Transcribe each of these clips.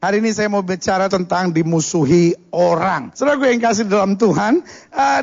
Hari ini saya mau bicara tentang dimusuhi orang. Saudara gue yang kasih dalam Tuhan,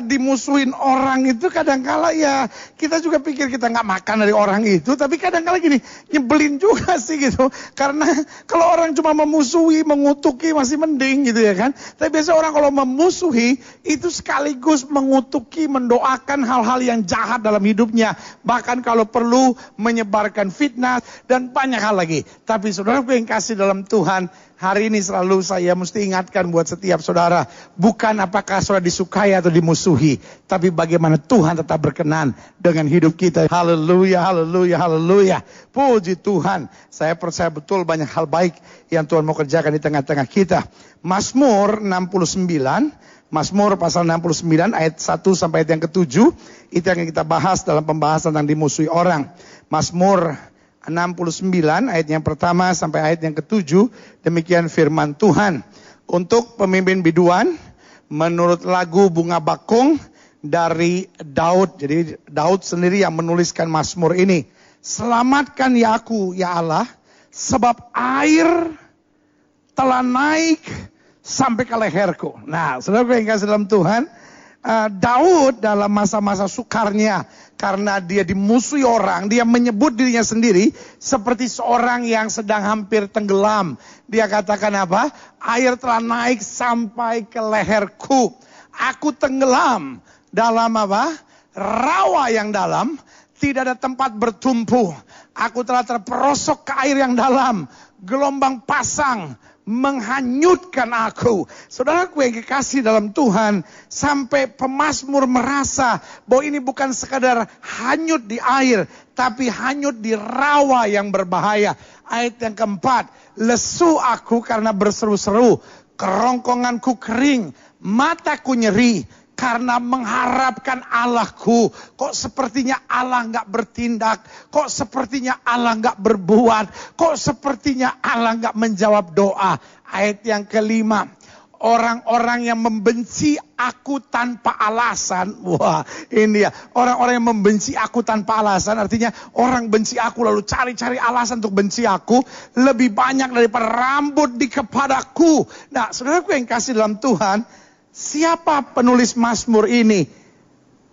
dimusuhin orang itu kadang-kala ya kita juga pikir kita nggak makan dari orang itu, tapi kadang-kala gini, nyebelin juga sih gitu. Karena kalau orang cuma memusuhi, mengutuki masih mending gitu ya kan. Tapi biasa orang kalau memusuhi itu sekaligus mengutuki, mendoakan hal-hal yang jahat dalam hidupnya. Bahkan kalau perlu menyebarkan fitnah dan banyak hal lagi. Tapi saudara gue yang kasih dalam Tuhan, hari ini selalu saya mesti ingatkan buat setiap saudara, bukan apakah saudara disukai atau dimusuhi, tapi bagaimana Tuhan tetap berkenan dengan hidup kita. Haleluya, haleluya, haleluya. Puji Tuhan. Saya percaya betul banyak hal baik yang Tuhan mau kerjakan di tengah-tengah kita. Mazmur 69, Mazmur pasal 69 ayat 1 sampai ayat yang ke-7, itu yang kita bahas dalam pembahasan tentang dimusuhi orang. Mazmur 69 ayat yang pertama sampai ayat yang ke-7, demikian firman Tuhan. Untuk pemimpin biduan, menurut lagu Bunga Bakung dari Daud. Jadi Daud sendiri yang menuliskan Mazmur ini. Selamatkan ya aku, ya Allah, sebab air telah naik sampai ke leherku. Nah, saudara yang kasih dalam Tuhan, Daud dalam masa-masa sukarnya, karena dia dimusuhi orang, dia menyebut dirinya sendiri seperti seorang yang sedang hampir tenggelam. Dia katakan apa? Air telah naik sampai ke leherku. Aku tenggelam dalam apa? Rawa yang dalam, tidak ada tempat bertumpu. Aku telah terperosok ke air yang dalam. Gelombang pasang menghanyutkan aku. Saudaraku yang kekasih dalam Tuhan, sampai pemazmur merasa bahwa ini bukan sekadar hanyut di air, tapi hanyut di rawa yang berbahaya. Ayat yang keempat, lesu aku karena berseru-seru, kerongkonganku kering, mataku nyeri karena mengharapkan Allahku. Kok sepertinya Allah nggak bertindak? Kok sepertinya Allah nggak berbuat? Kok sepertinya Allah nggak menjawab doa? Ayat yang kelima, orang-orang yang membenci aku tanpa alasan. Wah, ini ya, orang-orang yang membenci aku tanpa alasan, artinya orang benci aku lalu cari-cari alasan untuk benci aku lebih banyak daripada rambut di kepadaku. Nah, saudaraku yang kasih dalam Tuhan, siapa penulis Mazmur ini?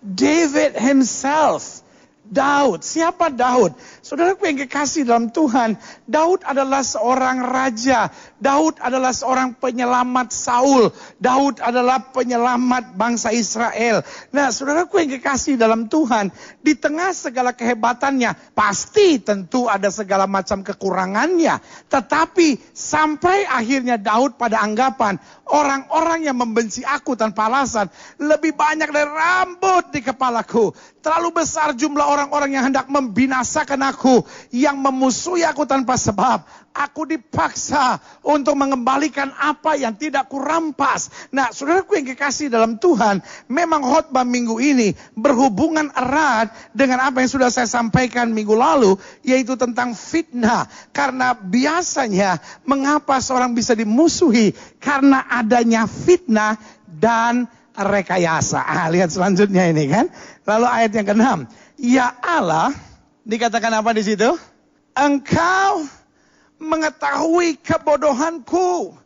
David himself. Daud. Siapa Daud? Saudaraku yang kekasih dalam Tuhan, Daud adalah seorang raja. Daud adalah seorang penyelamat Saul. Daud adalah penyelamat bangsa Israel. Nah, saudaraku yang kekasih dalam Tuhan, di tengah segala kehebatannya, pasti tentu ada segala macam kekurangannya. Tetapi sampai akhirnya Daud pada anggapan, orang-orang yang membenci aku tanpa alasan lebih banyak dari rambut di kepalaku. Terlalu besar jumlah orang-orang yang hendak membinasakan aku, yang memusuhi aku tanpa sebab. Aku dipaksa untuk mengembalikan apa yang tidak kurampas. Nah, saudaraku yang kekasih dalam Tuhan, memang khotbah minggu ini berhubungan erat dengan apa yang sudah saya sampaikan minggu lalu, yaitu tentang fitnah. Karena biasanya mengapa seorang bisa dimusuhi? Karena adanya fitnah dan rekayasa. Lihat selanjutnya ini kan. Lalu ayat yang ke-6. Ya Allah, dikatakan apa di situ? Engkau mengetahui kebodohanku.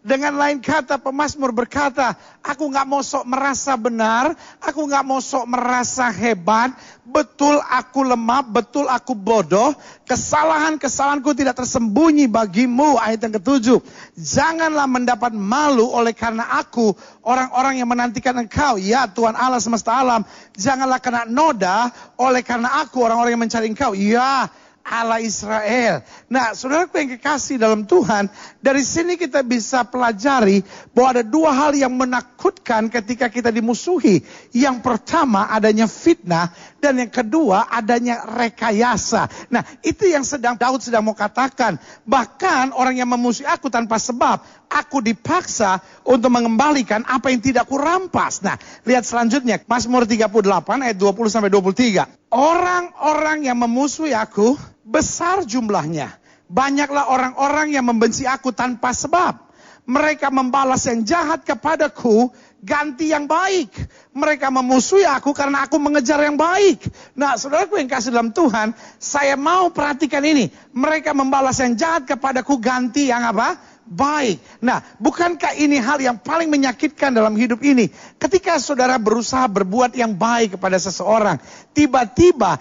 Dengan lain kata, pemazmur berkata, aku gak mau sok merasa benar, aku gak mau sok merasa hebat, betul aku lemah, betul aku bodoh, kesalahan-kesalahanku tidak tersembunyi bagimu. Ayat yang ke-7, janganlah mendapat malu oleh karena aku, orang-orang yang menantikan engkau, ya Tuhan Allah semesta alam, janganlah kena noda oleh karena aku, orang-orang yang mencari engkau, ya Allah Israel. Nah, saudaraku yang kekasih dalam Tuhan, dari sini kita bisa pelajari bahwa ada dua hal yang menakutkan ketika kita dimusuhi. Yang pertama adanya fitnah, dan yang kedua adanya rekayasa. Nah, itu yang Daud sedang mau katakan. Bahkan orang yang memusuhi aku tanpa sebab, aku dipaksa untuk mengembalikan apa yang tidak kurampas. Nah, lihat selanjutnya, Mazmur 38 ayat 20 sampai 23. Orang-orang yang memusuhi aku besar jumlahnya. Banyaklah orang-orang yang membenci aku tanpa sebab. Mereka membalas yang jahat kepadaku, ganti yang baik. Mereka memusuhi aku karena aku mengejar yang baik. Nah, saudaraku yang kasih dalam Tuhan, saya mau perhatikan ini. Mereka membalas yang jahat kepadaku, ganti yang apa? Baik. Nah, bukankah ini hal yang paling menyakitkan dalam hidup ini? Ketika saudara berusaha berbuat yang baik kepada seseorang, tiba-tiba,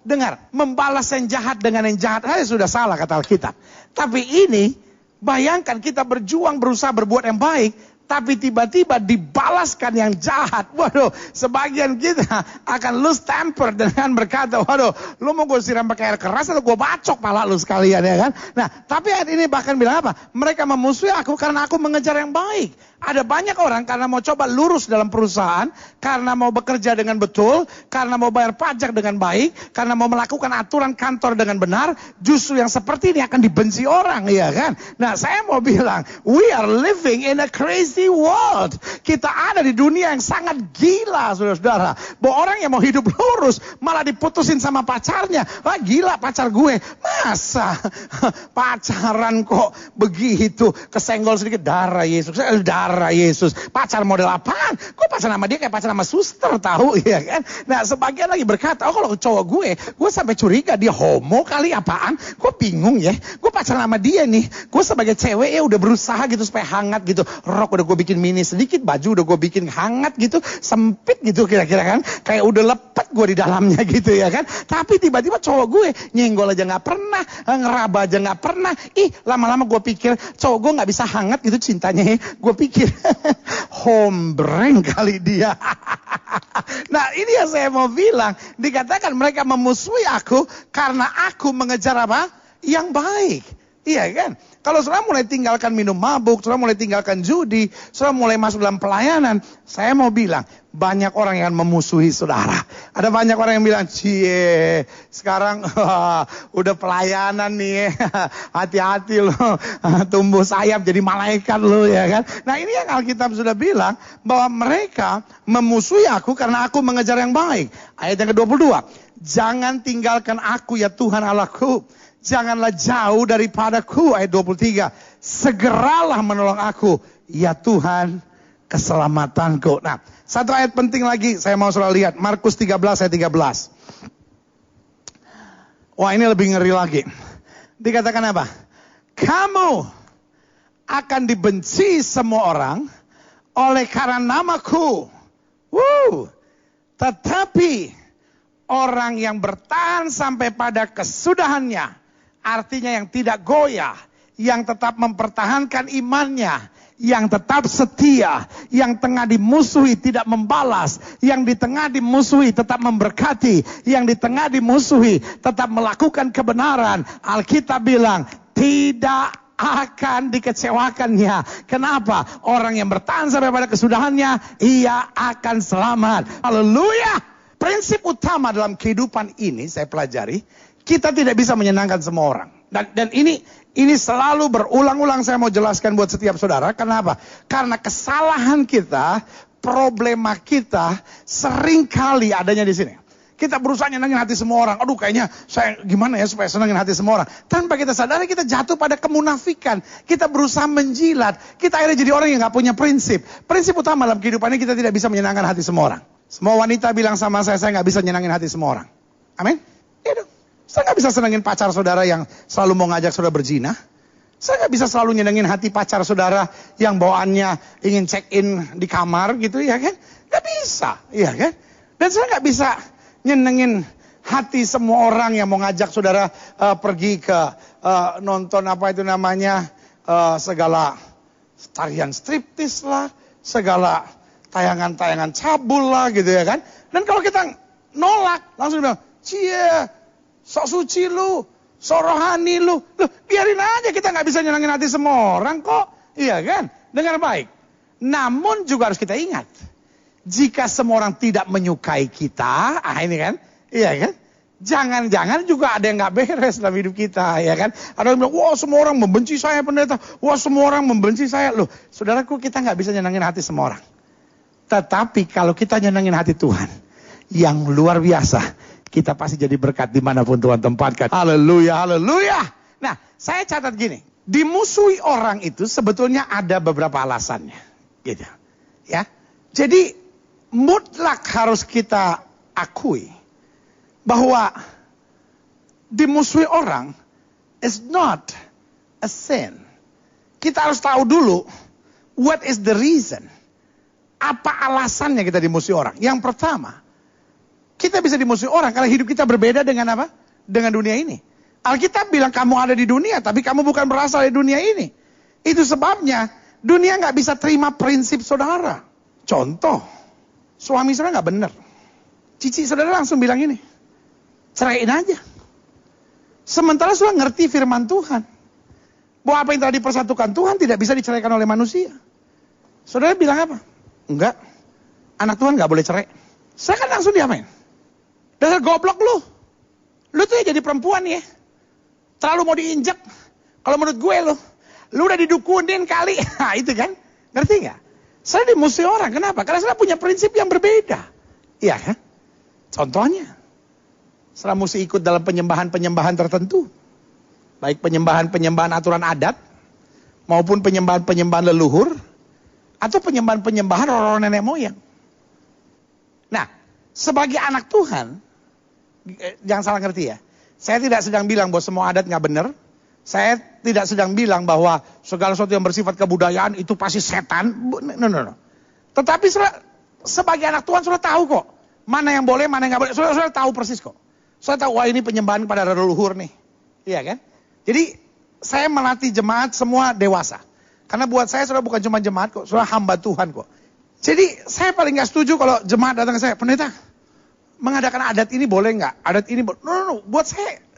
dengar, membalas yang jahat dengan yang jahat, sudah salah kata Alkitab. Tapi ini, bayangkan kita berjuang berusaha berbuat yang baik, tapi tiba-tiba dibalaskan yang jahat. Waduh, sebagian kita akan lose temper dengan berkata, waduh, lu mau gue siram pakai air keras atau gue bacok pala lu sekalian, ya kan? Nah, tapi ayat ini bahkan bilang apa? Mereka memusuhi aku karena aku mengejar yang baik. Ada banyak orang karena mau coba lurus dalam perusahaan, karena mau bekerja dengan betul, karena mau bayar pajak dengan baik, karena mau melakukan aturan kantor dengan benar, justru yang seperti ini akan dibenci orang, ya kan? Nah, saya mau bilang, we are living in a crazy world. Kita ada di dunia yang sangat gila, saudara-saudara. Bahwa orang yang mau hidup lurus, malah diputusin sama pacarnya. Wah, gila pacar gue. Masa pacaran kok begitu, kesenggol sedikit, darah Yesus, darah Yesus. Pacar model apaan? Gue pacar sama dia kayak pacar sama suster, tahu ya kan? Nah, sebagian lagi berkata, kalau cowok gue sampai curiga dia homo kali apaan? Gue bingung ya. Gue pacar sama dia nih. Gue sebagai cewek ya udah berusaha gitu supaya hangat gitu. Rok udah gue bikin mini sedikit, baju udah gue bikin hangat gitu, sempit gitu kira-kira kan? Kayak udah lepet gue di dalamnya gitu ya kan? Tapi tiba-tiba cowok gue nyenggol aja nggak pernah, ngeraba aja nggak pernah. Lama-lama gue pikir cowok gue nggak bisa hangat gitu cintanya. Gue pikir hombreng kali dia. Nah, ini yang saya mau bilang. Dikatakan mereka memusuhi aku karena aku mengejar apa? Yang baik. Iya kan? Kalau saudara mulai tinggalkan minum mabuk, saudara mulai tinggalkan judi, saudara mulai masuk dalam pelayanan, saya mau bilang, banyak orang yang memusuhi saudara. Ada banyak orang yang bilang, cie, sekarang udah pelayanan nih, hati-hati loh, tumbuh sayap jadi malaikat loh, ya kan. Nah, ini yang Alkitab sudah bilang, bahwa mereka memusuhi aku karena aku mengejar yang baik. Ayat yang ke-22, jangan tinggalkan aku ya Tuhan Allahku. Janganlah jauh daripadaku, ayat 23. Segeralah menolong aku, ya Tuhan keselamatanku. Nah, satu ayat penting lagi saya mau saudara lihat. Markus 13 ayat 13. Wah, ini lebih ngeri lagi. Dikatakan apa? Kamu akan dibenci semua orang oleh karena namaku. Tetapi orang yang bertahan sampai pada kesudahannya, artinya yang tidak goyah, yang tetap mempertahankan imannya, yang tetap setia, yang tengah dimusuhi tidak membalas, yang di tengah dimusuhi tetap memberkati, yang di tengah dimusuhi tetap melakukan kebenaran. Alkitab bilang tidak akan dikecewakannya. Kenapa? Orang yang bertahan sampai pada kesudahannya, ia akan selamat. Haleluya. Prinsip utama dalam kehidupan ini saya pelajari, kita tidak bisa menyenangkan semua orang. Dan ini selalu berulang-ulang saya mau jelaskan buat setiap saudara. Kenapa? Karena kesalahan kita, problema kita seringkali adanya di sini. Kita berusaha nyenangin hati semua orang. Aduh, kayaknya saya gimana ya supaya senangin hati semua orang. Tanpa kita sadari kita jatuh pada kemunafikan. Kita berusaha menjilat. Kita akhirnya jadi orang yang gak punya prinsip. Prinsip utama dalam kehidupan ini kita tidak bisa menyenangkan hati semua orang. Semua wanita bilang sama saya gak bisa nyenangin hati semua orang. Amin? Iya dong. Saya gak bisa senangin pacar saudara yang selalu mau ngajak saudara berzina. Saya gak bisa selalu nyenengin hati pacar saudara yang bawaannya ingin check in di kamar gitu, ya kan? Gak bisa, iya kan? Dan saya gak bisa nyenengin hati semua orang yang mau ngajak saudara pergi ke nonton apa itu namanya, segala tarian striptis lah, segala tayangan-tayangan cabul lah gitu ya kan. Dan kalau kita nolak, langsung bilang, cie, sok suci lu, sok rohani lu. Loh, biarin aja, kita gak bisa nyenangin hati semua orang kok. Iya kan? Dengar baik. Namun juga harus kita ingat, jika semua orang tidak menyukai kita, ini kan, iya kan? Jangan-jangan juga ada yang gak beres dalam hidup kita, ya kan? Ada yang bilang, wah semua orang membenci saya pendeta, wah semua orang membenci saya. Loh, saudaraku, kita gak bisa nyenangin hati semua orang. Tetapi kalau kita nyenangin hati Tuhan, yang luar biasa, kita pasti jadi berkat dimanapun Tuhan tempatkan. Haleluya, haleluya. Nah, saya catat gini, dimusuhi orang itu sebetulnya ada beberapa alasannya, gitu, ya. Jadi mutlak harus kita akui bahwa dimusuhi orang is not a sin. kita harus tahu dulu, what is the reason? Apa alasannya kita dimusuhi orang? Yang pertama, kita bisa dimusuhi orang karena hidup kita berbeda dengan apa? Dengan dunia ini. Alkitab bilang kamu ada di dunia, tapi kamu bukan berasal dari dunia ini. Itu sebabnya dunia nggak bisa terima prinsip saudara. Contoh, suami saudara nggak benar. Cici saudara langsung bilang ini, ceraiin aja. Sementara saudara ngerti firman Tuhan, bahwa apa yang telah dipersatukan Tuhan tidak bisa diceraikan oleh manusia. Saudara bilang apa? Enggak, anak Tuhan nggak boleh cerai. Saya kan langsung diapain? Dasar goblok lu. Lu tuh ya jadi perempuan ya. Terlalu mau diinjek. Kalau menurut gue lu udah didukunin kali. Nah itu kan, ngerti nggak? Saya dimusuhi orang, kenapa? Karena saya punya prinsip yang berbeda. Iya kan? Contohnya, saya mesti ikut dalam penyembahan-penyembahan tertentu. Baik penyembahan-penyembahan aturan adat, maupun penyembahan-penyembahan leluhur, atau penyembahan-penyembahan orang nenek moyang. Nah, sebagai anak Tuhan, jangan salah ngerti ya. Saya tidak sedang bilang bahwa semua adat nggak benar. Saya tidak sedang bilang bahwa segala sesuatu yang bersifat kebudayaan itu pasti setan. No. Tetapi sebagai anak Tuhan sudah tahu kok. Mana yang boleh, mana yang nggak boleh. Sudah tahu persis kok. Sudah tahu, wah ini penyembahan pada leluhur nih. Iya kan? Jadi saya melatih jemaat semua dewasa. Karena buat saya sudah bukan cuma jemaat kok. Sudah hamba Tuhan kok. Jadi saya paling nggak setuju kalau jemaat datang ke saya, pendeta, mengadakan adat ini boleh nggak? Adat ini boleh? No. Buat saya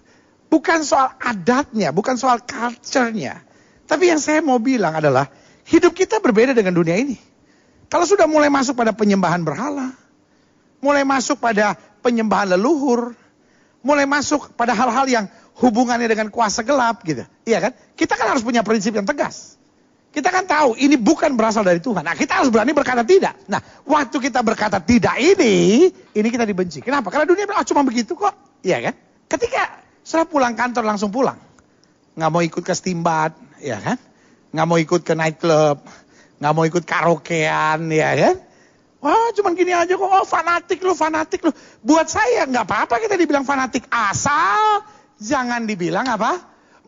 bukan soal adatnya, bukan soal culture-nya. Tapi yang saya mau bilang adalah hidup kita berbeda dengan dunia ini. Kalau sudah mulai masuk pada penyembahan berhala, mulai masuk pada penyembahan leluhur, mulai masuk pada hal-hal yang hubungannya dengan kuasa gelap gitu. Iya kan? Kita kan harus punya prinsip yang tegas. Kita kan tahu ini bukan berasal dari Tuhan. Nah kita harus berani berkata tidak. Nah waktu kita berkata tidak ini kita dibenci. Kenapa? Karena dunia bilang cuma begitu kok. Iya kan? Ketika setelah pulang kantor langsung pulang. Nggak mau ikut ke stimbat. Ya kan? Nggak mau ikut ke nightclub. Nggak mau ikut karaokean. Ya kan? Wah cuman gini aja kok. Oh fanatik lu. Buat saya nggak apa-apa kita dibilang fanatik. Asal jangan dibilang apa?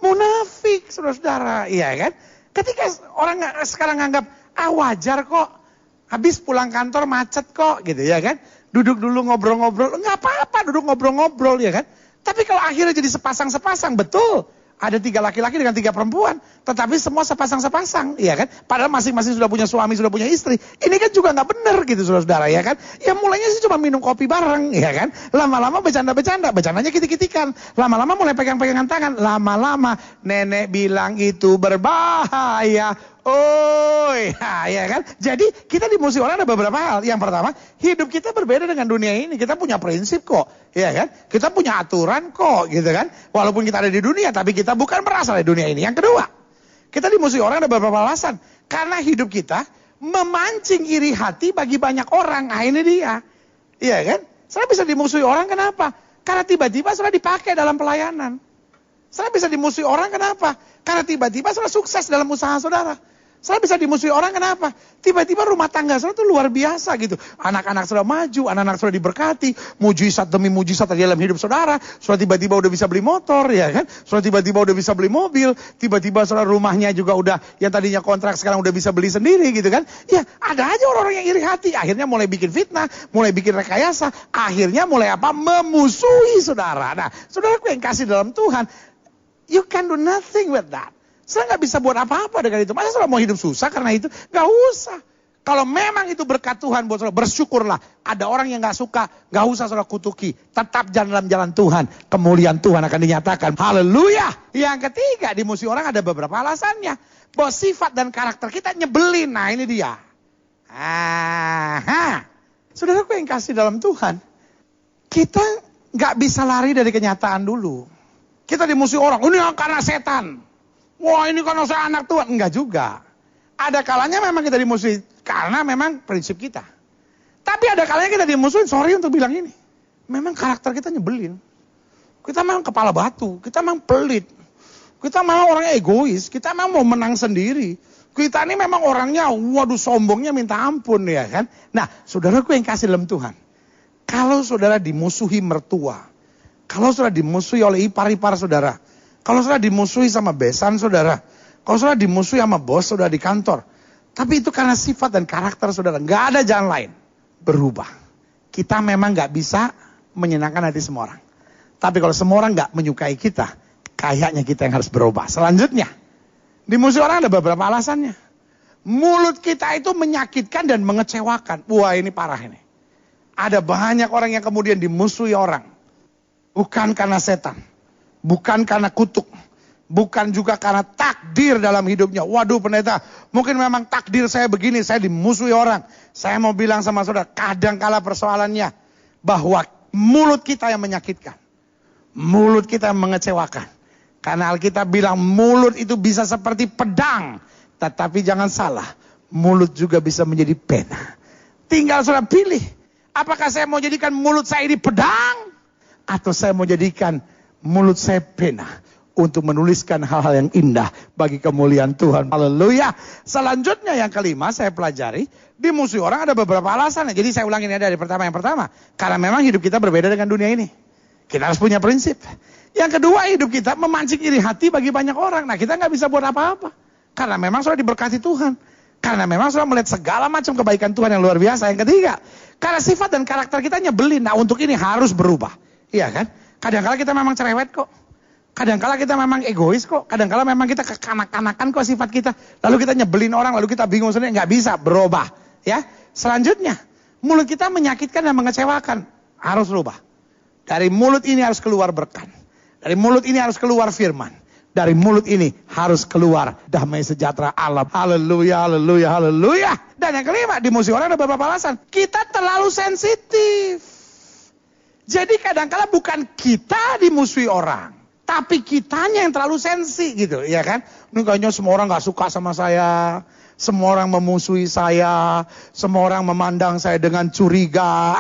Munafik saudara-saudara. Iya kan? Ketika orang sekarang nganggap, wajar kok, habis pulang kantor macet kok, gitu ya kan. Duduk dulu ngobrol-ngobrol, nggak apa-apa duduk ngobrol-ngobrol ya kan. Tapi kalau akhirnya jadi sepasang-sepasang, betul. Ada 3 laki-laki dengan 3 perempuan, tetapi semua sepasang-sepasang, ya kan. Padahal masing-masing sudah punya suami, sudah punya istri. Ini kan juga nggak benar gitu saudara-saudara ya kan. Ya mulainya sih cuma minum kopi bareng, ya kan. Lama-lama bercanda-bercanda, bercandanya kitik-kitikan. Lama-lama mulai pegang-pegangan tangan. Lama-lama nenek bilang itu berbahaya. Ya kan? Jadi kita dimusuhi orang ada beberapa hal. Yang pertama, hidup kita berbeda dengan dunia ini. Kita punya prinsip kok, ya kan? Kita punya aturan kok, gitu kan? Walaupun kita ada di dunia, tapi kita bukan berasal dari dunia ini. Yang kedua, kita dimusuhi orang ada beberapa alasan. Karena hidup kita memancing iri hati bagi banyak orang. Nah ini dia, iya kan? Saya bisa dimusuhi orang kenapa? Karena tiba-tiba sudah dipakai dalam pelayanan. Saya bisa dimusuhi orang kenapa? Karena tiba-tiba sudah sukses dalam usaha saudara. Saya bisa dimusuhi orang kenapa? Tiba-tiba rumah tangga saudara itu luar biasa gitu. Anak-anak saudara maju, anak-anak saudara diberkati. Mujizat demi mujizat dalam hidup saudara. Saudara tiba-tiba udah bisa beli motor ya kan. Saudara tiba-tiba udah bisa beli mobil. Tiba-tiba saudara rumahnya juga udah, yang tadinya kontrak sekarang udah bisa beli sendiri gitu kan. Ya ada aja orang-orang yang iri hati. Akhirnya mulai bikin fitnah, mulai bikin rekayasa. Akhirnya mulai apa? Memusuhi saudara. Nah saudaraku yang kasih dalam Tuhan, you can do nothing with that. Saya nggak bisa buat apa-apa dengan itu. Masa saudara mau hidup susah karena itu? Nggak usah. Kalau memang itu berkat Tuhan buat saudara, bersyukurlah. Ada orang yang nggak suka, nggak usah saudara kutuki. Tetap jalan dalam jalan Tuhan. Kemuliaan Tuhan akan dinyatakan. Haleluya. Yang ketiga, dimusuhi orang ada beberapa alasannya. Bahwa sifat dan karakter kita nyebelin. Nah ini dia. Saudaraku yang kasih dalam Tuhan, kita nggak bisa lari dari kenyataan dulu. Kita dimusuhi orang, ini karena setan. Wah ini karena saya anak Tuhan. Enggak juga. Ada kalanya memang kita dimusuhi karena memang prinsip kita. Tapi ada kalanya kita dimusuhin, sorry untuk bilang ini. Memang karakter kita nyebelin. Kita memang kepala batu, kita memang pelit. Kita memang orangnya egois, kita memang mau menang sendiri. Kita ini memang orangnya, waduh sombongnya minta ampun ya kan. Nah saudaraku yang kasih dalam Tuhan. Kalau saudara dimusuhi mertua, kalau saudara dimusuhi oleh ipar-ipar saudara, kalau saudara dimusuhi sama besan saudara, Kalau saudara dimusuhi sama bos, saudara di kantor. Tapi itu karena sifat dan karakter saudara. Nggak ada jalan lain. Berubah. Kita memang nggak bisa menyenangkan hati semua orang. Tapi kalau semua orang nggak menyukai kita, kayaknya kita yang harus berubah. Selanjutnya, dimusuhi orang ada beberapa alasannya. Mulut kita itu menyakitkan dan mengecewakan. Wah, ini parah ini. Ada banyak orang yang kemudian dimusuhi orang. Bukan karena setan. Bukan karena kutuk. Bukan juga karena takdir dalam hidupnya. Waduh pendeta, mungkin memang takdir saya begini, saya dimusuhi orang. Saya mau bilang sama saudara, kadangkala persoalannya bahwa mulut kita yang menyakitkan. Mulut kita yang mengecewakan. Karena Alkitab bilang mulut itu bisa seperti pedang. Tetapi jangan salah, mulut juga bisa menjadi pena. Tinggal saudara pilih, apakah saya mau jadikan mulut saya ini pedang? Atau saya mau jadikan mulut saya pena untuk menuliskan hal-hal yang indah bagi kemuliaan Tuhan. Haleluya. Selanjutnya yang kelima saya pelajari, dimusuhi orang ada beberapa alasan. Jadi saya ulangin ya dari pertama. Yang pertama, karena memang hidup kita berbeda dengan dunia ini. Kita harus punya prinsip. Yang kedua, hidup kita memancing iri hati bagi banyak orang. Nah, kita nggak bisa buat apa-apa. Karena memang sudah diberkati Tuhan. Karena memang sudah melihat segala macam kebaikan Tuhan yang luar biasa. Yang ketiga, karena sifat dan karakter kita nyebelin. Nah, untuk ini harus berubah. Iya kan? Kadang-kala kita memang cerewet kok. Kadang-kala kita memang egois kok. Kadang-kala memang kita kekanak-kanakan kok sifat kita. Lalu kita nyebelin orang, lalu kita bingung sendiri. Nggak bisa berubah. Ya. Selanjutnya, mulut kita menyakitkan dan mengecewakan. Harus berubah. Dari mulut ini harus keluar berkat. Dari mulut ini harus keluar firman. Dari mulut ini harus keluar damai sejahtera Allah. Haleluya, haleluya, haleluya. Dan yang kelima, dimusuhi orang ada beberapa alasan. Kita terlalu sensitif. Jadi kadang-kala bukan kita dimusuhi orang. Tapi kitanya yang terlalu sensi gitu, ya kan? Ini kayaknya semua orang gak suka sama saya. Semua orang memusuhi saya. Semua orang memandang saya dengan curiga.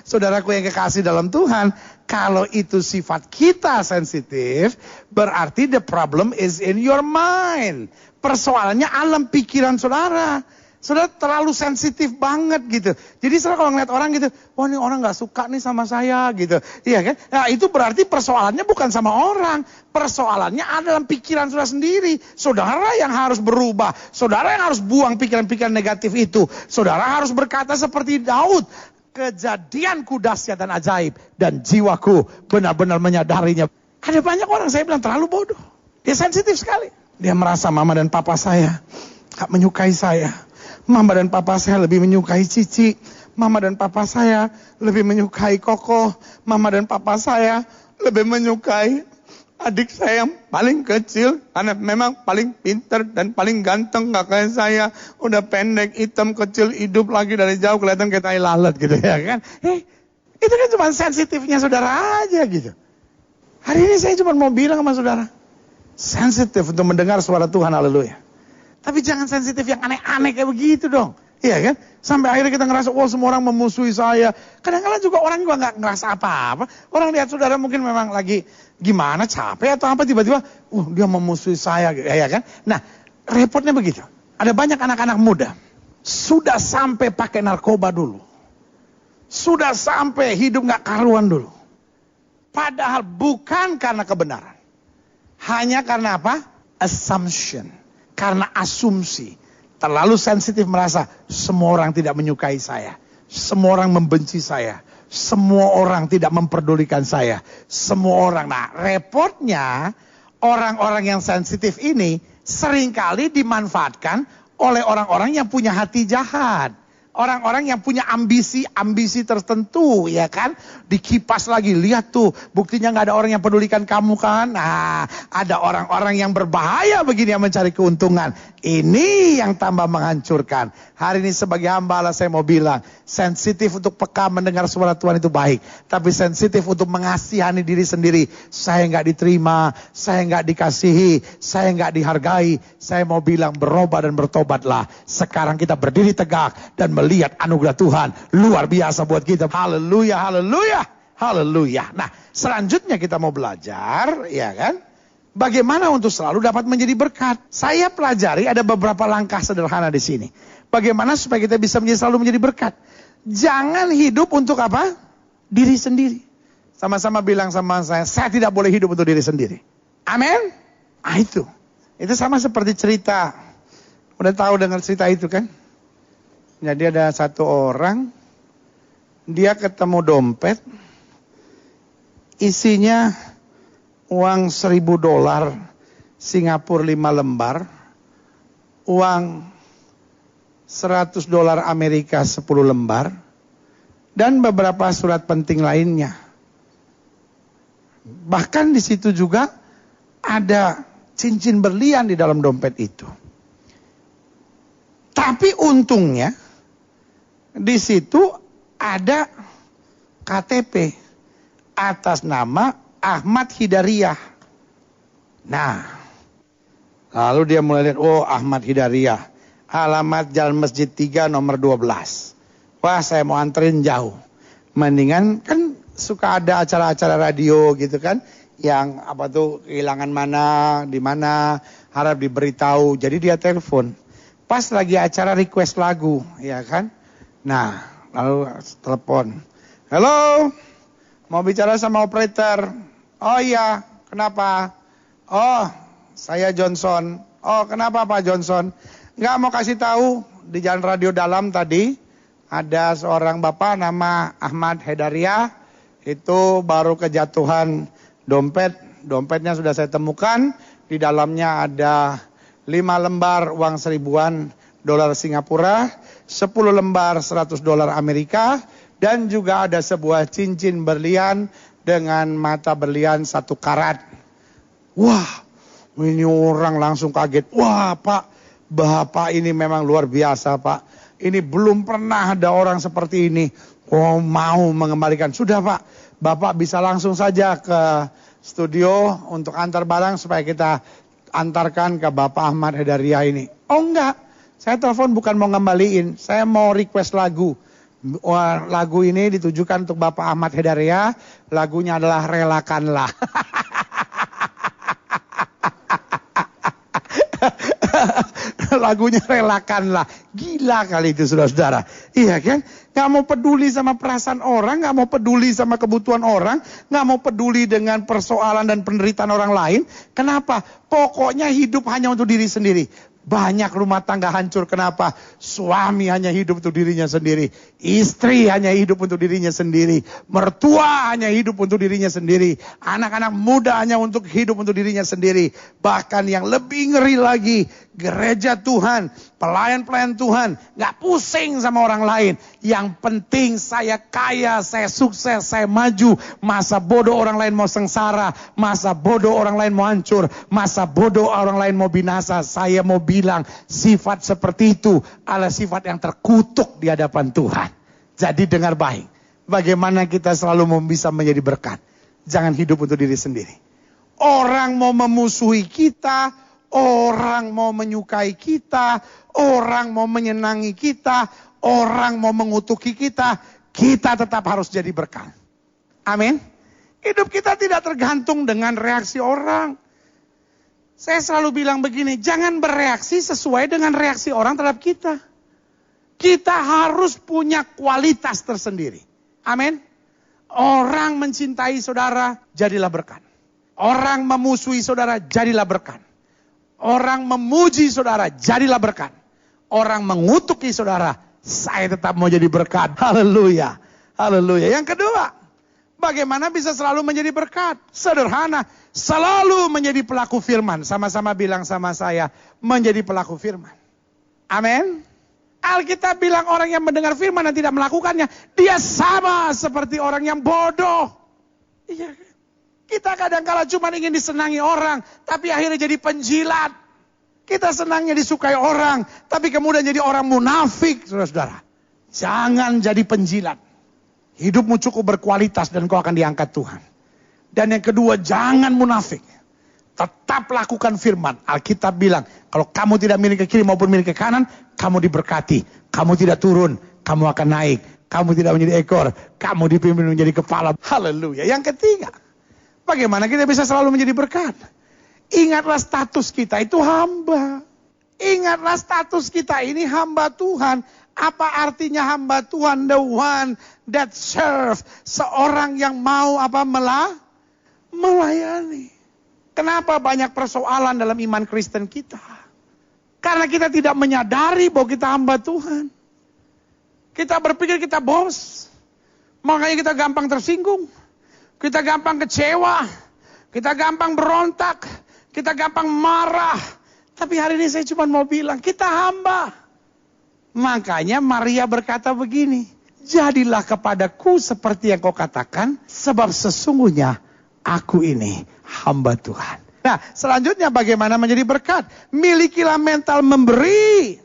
Saudaraku yang kekasih dalam Tuhan, kalau itu sifat kita sensitif, berarti the problem is in your mind. Persoalannya alam pikiran saudara. Saudara terlalu sensitif banget gitu. Jadi saudara kalau ngeliat orang gitu, wah ini orang gak suka nih sama saya gitu. Iya kan? Nah itu berarti persoalannya bukan sama orang. Persoalannya ada dalam pikiran saudara sendiri. Saudara yang harus berubah. Saudara yang harus buang pikiran-pikiran negatif itu. Saudara harus berkata seperti Daud. Kejadianku dahsyat dan ajaib. Dan jiwaku benar-benar menyadarinya. Ada banyak orang saya bilang terlalu bodoh. Dia sensitif sekali. Dia merasa mama dan papa saya gak menyukai saya. Mama dan papa saya lebih menyukai Cici. Mama dan papa saya lebih menyukai Koko. Mama dan papa saya lebih menyukai adik saya yang paling kecil. Karena memang paling pintar dan paling ganteng. Gak kayak saya. Udah pendek, hitam, kecil, hidup lagi dari jauh. Kelihatan kayak tai lalat gitu ya kan. Itu kan cuma sensitifnya saudara aja gitu. Hari ini saya cuma mau bilang sama saudara. Sensitif untuk mendengar suara Tuhan, haleluya. Tapi jangan sensitif yang aneh-aneh kayak begitu dong. Iya kan? Sampai akhirnya kita ngerasa, wah semua orang memusuhi saya. Kadang-kadang juga orang juga gak ngerasa apa-apa. Orang lihat saudara mungkin memang lagi gimana, capek atau apa, tiba-tiba, dia memusuhi saya. Ya kan? Nah, repotnya begitu. Ada banyak anak-anak muda. Sudah sampai pakai narkoba dulu. Sudah sampai hidup gak karuan dulu. Padahal bukan karena kebenaran. Hanya karena apa? Assumption. Karena asumsi. Terlalu sensitif merasa semua orang tidak menyukai saya. Semua orang membenci saya. Semua orang tidak memperdulikan saya. Semua orang. Nah, repotnya orang-orang yang sensitif ini seringkali dimanfaatkan oleh orang-orang yang punya hati jahat. Orang-orang yang punya ambisi tertentu, ya kan? Dikipas lagi, lihat tuh, buktinya gak ada orang yang pedulikan kamu kan? Nah, ada orang-orang yang berbahaya begini yang mencari keuntungan. Ini yang tambah menghancurkan. Hari ini sebagai hamba Allah saya mau bilang, sensitif untuk peka mendengar suara Tuhan itu baik. Tapi sensitif untuk mengasihani diri sendiri. Saya gak diterima, saya gak dikasihi, saya gak dihargai. Saya mau bilang berubah dan bertobatlah. Sekarang kita berdiri tegak dan melihat anugerah Tuhan luar biasa buat kita. Haleluya, haleluya, haleluya. Nah, selanjutnya kita mau belajar, ya kan? Bagaimana untuk selalu dapat menjadi berkat. Saya pelajari ada beberapa langkah sederhana di sini. Bagaimana supaya kita bisa selalu menjadi berkat. Jangan hidup untuk apa? Diri sendiri. Sama-sama bilang sama saya tidak boleh hidup untuk diri sendiri. Amin? Nah itu. Itu sama seperti cerita. Udah tahu dengar cerita itu kan? Jadi ada satu orang, dia ketemu dompet, isinya uang $1.000 Singapura 5 lembar, uang $100 Amerika 10 lembar, dan beberapa surat penting lainnya. Bahkan di situ juga ada cincin berlian di dalam dompet itu. Tapi untungnya di situ ada KTP atas nama Ahmad Hidariah. Nah, lalu dia mulai lihat, oh Ahmad Hidariah, alamat Jalan Masjid 3 nomor 12. Wah, saya mau anterin jauh. Mendingan kan suka ada acara-acara radio gitu kan, yang apa tuh kehilangan mana, di mana, harap diberitahu. Jadi dia telepon. Pas lagi acara request lagu, ya kan? Nah, lalu telepon. Halo, mau bicara sama operator. Oh iya, kenapa? Oh, saya Johnson. Oh, kenapa Pak Johnson? Nggak mau kasih tahu, di jalan radio dalam tadi, ada seorang bapak nama Ahmad Hidariah, itu baru kejatuhan dompet. Dompetnya sudah saya temukan, di dalamnya ada 5 lembar uang $1.000 Singapura, 10 lembar $100 Amerika, dan juga ada sebuah cincin berlian dengan mata berlian 1 karat. Wah, ini orang langsung kaget. Wah Pak, Bapak ini memang luar biasa Pak. Ini belum pernah ada orang seperti ini. Oh, mau mengembalikan. Sudah Pak, Bapak bisa langsung saja ke studio untuk antar barang supaya kita antarkan ke Bapak Ahmad Hidariah ini. Oh enggak, saya telepon bukan mau ngembaliin, saya mau request lagu. Lagu ini ditujukan untuk Bapak Ahmad Hidariah, lagunya adalah Relakanlah. Lagunya Relakanlah. Gila kali itu saudara-saudara. Iya kan? Gak mau peduli sama perasaan orang, gak mau peduli sama kebutuhan orang, gak mau peduli dengan persoalan dan penderitaan orang lain. Kenapa? Pokoknya hidup hanya untuk diri sendiri. Banyak rumah tangga hancur. Kenapa? Suami hanya hidup untuk dirinya sendiri. Istri hanya hidup untuk dirinya sendiri. Mertua hanya hidup untuk dirinya sendiri. Anak-anak muda hanya untuk hidup untuk dirinya sendiri. Bahkan yang lebih ngeri lagi, gereja Tuhan, pelayan-pelayan Tuhan, gak pusing sama orang lain. Yang penting saya kaya, saya sukses, saya maju. Masa bodoh orang lain mau sengsara. Masa bodoh orang lain mau hancur. Masa bodoh orang lain mau binasa. Saya mau bilang sifat seperti itu adalah sifat yang terkutuk di hadapan Tuhan. Jadi dengar baik. Bagaimana kita selalu bisa menjadi berkat. Jangan hidup untuk diri sendiri. Orang mau memusuhi kita, orang mau menyukai kita, orang mau menyenangi kita, orang mau mengutuki kita, kita tetap harus jadi berkat. Amin. Hidup kita tidak tergantung dengan reaksi orang. Saya selalu bilang begini, jangan bereaksi sesuai dengan reaksi orang terhadap kita. Kita harus punya kualitas tersendiri. Amin. Orang mencintai saudara, jadilah berkat. Orang memusuhi saudara, jadilah berkat. Orang memuji saudara, jadilah berkat. Orang mengutuki saudara, saya tetap mau jadi berkat. Haleluya. Haleluya. Yang kedua, bagaimana bisa selalu menjadi berkat? Sederhana, selalu menjadi pelaku firman. Sama-sama bilang sama saya, menjadi pelaku firman. Amin. Alkitab bilang orang yang mendengar firman dan tidak melakukannya, dia sama seperti orang yang bodoh. Iya. Kita kadang-kala cuma ingin disenangi orang, tapi akhirnya jadi penjilat. Kita senangnya disukai orang, tapi kemudian jadi orang munafik, saudara-saudara. Jangan jadi penjilat. Hidupmu cukup berkualitas dan kau akan diangkat Tuhan. Dan yang kedua, jangan munafik. Tetap lakukan firman. Alkitab bilang, kalau kamu tidak miring ke kiri maupun miring ke kanan, kamu diberkati. Kamu tidak turun, kamu akan naik. Kamu tidak menjadi ekor, kamu dipimpin menjadi kepala. Haleluya. Yang ketiga, bagaimana kita bisa selalu menjadi berkat? Ingatlah status kita itu hamba. Ingatlah status kita ini hamba Tuhan. Apa artinya hamba Tuhan? The one that serve. Seorang yang mau melayani. Kenapa banyak persoalan dalam iman Kristen kita? Karena kita tidak menyadari bahwa kita hamba Tuhan. Kita berpikir kita bos. Makanya kita gampang tersinggung. Kita gampang kecewa. Kita gampang berontak. Kita gampang marah. Tapi hari ini saya cuma mau bilang, kita hamba. Makanya Maria berkata begini, jadilah kepadaku seperti yang kau katakan, sebab sesungguhnya aku ini hamba Tuhan. Nah, selanjutnya bagaimana menjadi berkat? Milikilah mental memberi,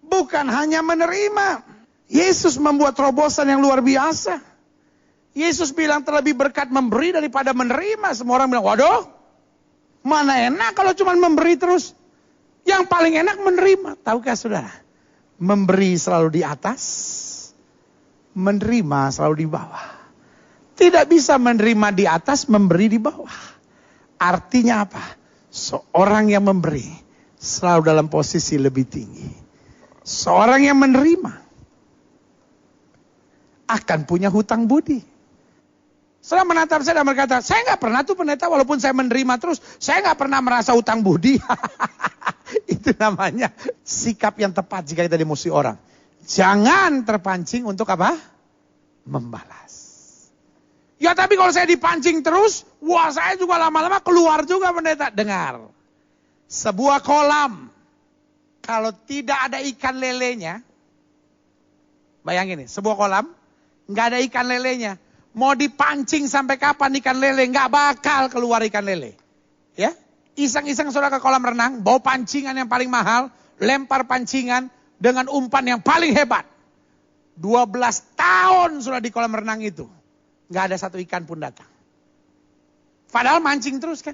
bukan hanya menerima. Yesus membuat terobosan yang luar biasa. Yesus bilang terlebih berkat memberi daripada menerima. Semua orang bilang, waduh, mana enak kalau cuma memberi terus. Yang paling enak menerima. Tahukah saudara? Memberi selalu di atas, menerima selalu di bawah. Tidak bisa menerima di atas, memberi di bawah. Artinya apa? Seorang yang memberi selalu dalam posisi lebih tinggi. Seorang yang menerima akan punya hutang budi. Setelah menatap saya dan berkata, saya nggak pernah tuh pendeta walaupun saya menerima terus, saya nggak pernah merasa hutang budi. Itu namanya sikap yang tepat jika kita dimusuhi orang. Jangan terpancing untuk apa? Membalas. Ya tapi kalau saya dipancing terus, wah saya juga lama-lama keluar juga pendeta. Dengar, sebuah kolam, kalau tidak ada ikan lelenya, bayangin nih, sebuah kolam, nggak ada ikan lelenya. Mau dipancing sampai kapan ikan lele, nggak bakal keluar ikan lele. Ya, iseng-iseng saudara ke kolam renang, bawa pancingan yang paling mahal, lempar pancingan dengan umpan yang paling hebat. 12 tahun sudah di kolam renang itu, nggak ada satu ikan pun datang. Padahal mancing terus kan.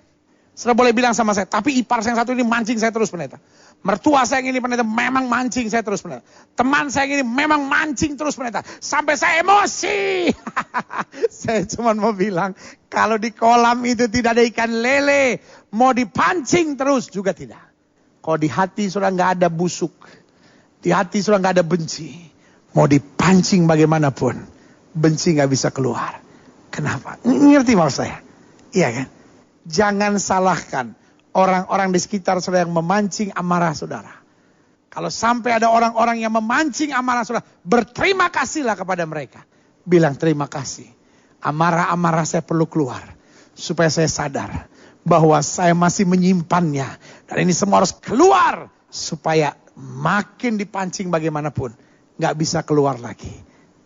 Sudah boleh bilang sama saya, tapi ipar saya yang satu ini mancing saya terus pendeta. Mertua saya yang ini pendeta memang mancing saya terus pendeta. Teman saya yang ini memang mancing terus pendeta. Sampai saya emosi. Saya cuma mau bilang, kalau di kolam itu tidak ada ikan lele, mau dipancing terus juga tidak. Kalau di hati sudah nggak ada busuk, di hati sudah nggak ada benci, mau dipancing bagaimanapun, benci nggak bisa keluar. Kenapa? Ngerti maksud saya? Iya kan? Jangan salahkan orang-orang di sekitar saudara yang memancing amarah saudara. Kalau sampai ada orang-orang yang memancing amarah saudara, berterima kasihlah kepada mereka. Bilang terima kasih. Amarah-amarah saya perlu keluar. Supaya saya sadar bahwa saya masih menyimpannya. Dan ini semua harus keluar. Supaya makin dipancing bagaimanapun, gak bisa keluar lagi.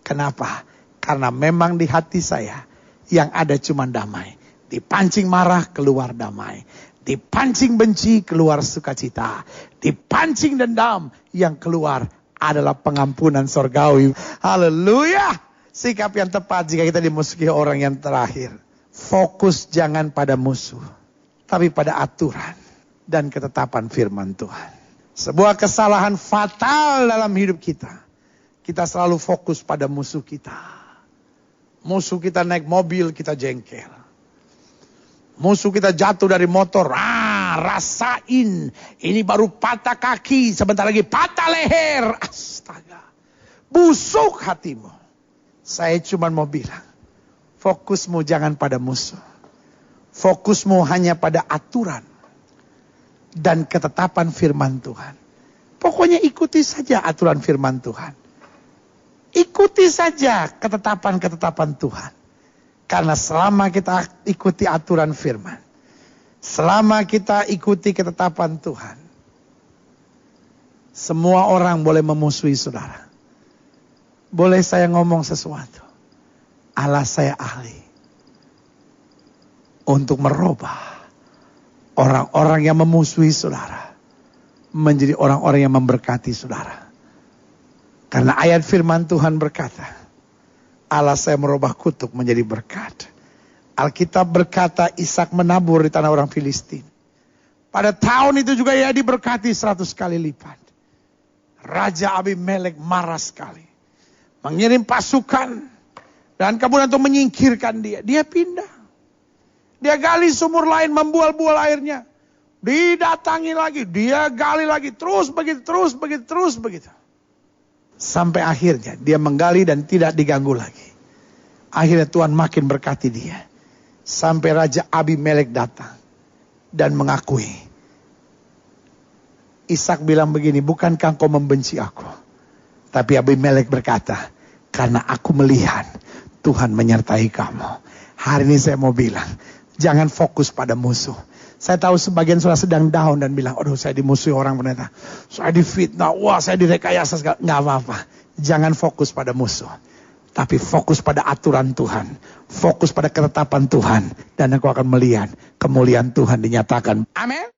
Kenapa? Karena memang di hati saya yang ada cuma damai. Dipancing marah, keluar damai. Dipancing benci, keluar sukacita. Dipancing dendam, yang keluar adalah pengampunan surgawi. Haleluya. Sikap yang tepat jika kita dimusuhi orang yang terakhir. Fokus jangan pada musuh, tapi pada aturan dan ketetapan firman Tuhan. Sebuah kesalahan fatal dalam hidup kita. Kita selalu fokus pada musuh kita. Musuh kita naik mobil, kita jengkel. Musuh kita jatuh dari motor, rasain, ini baru patah kaki, sebentar lagi patah leher, astaga, busuk hatimu. Saya cuma mau bilang, fokusmu jangan pada musuh, fokusmu hanya pada aturan dan ketetapan firman Tuhan. Pokoknya ikuti saja aturan firman Tuhan, ikuti saja ketetapan-ketetapan Tuhan. Karena selama kita ikuti aturan firman, selama kita ikuti ketetapan Tuhan, semua orang boleh memusuhi saudara. Boleh saya ngomong sesuatu? Allah saya ahli untuk merubah orang-orang yang memusuhi saudara menjadi orang-orang yang memberkati saudara. Karena ayat firman Tuhan berkata, Allah saya merubah kutuk menjadi berkat. Alkitab berkata Ishak menabur di tanah orang Filistin. Pada tahun itu juga ia diberkati 100 kali lipat. Raja Abimelek marah sekali. Mengirim pasukan. Dan kemudian untuk menyingkirkan dia. Dia pindah. Dia gali sumur lain, membual-bual airnya. Didatangi lagi, dia gali lagi. Terus begitu, terus begitu, terus begitu. Sampai akhirnya dia menggali dan tidak diganggu lagi. Akhirnya Tuhan makin berkati dia. Sampai Raja Abimelek datang. dan mengakui. Ishak bilang begini, bukankah engkau membenci aku? Tapi Abimelek berkata, karena aku melihat Tuhan menyertai kamu. Hari ini saya mau bilang, jangan fokus pada musuh. Saya tahu sebagian saudara sedang down dan bilang, aduh saya dimusuhi orang pendeta. Saya difitnah, wah saya direkayasa segala. Nggak apa-apa. Jangan fokus pada musuh. Tapi fokus pada aturan Tuhan. Fokus pada ketetapan Tuhan. Dan aku akan melihat kemuliaan Tuhan dinyatakan. Amin.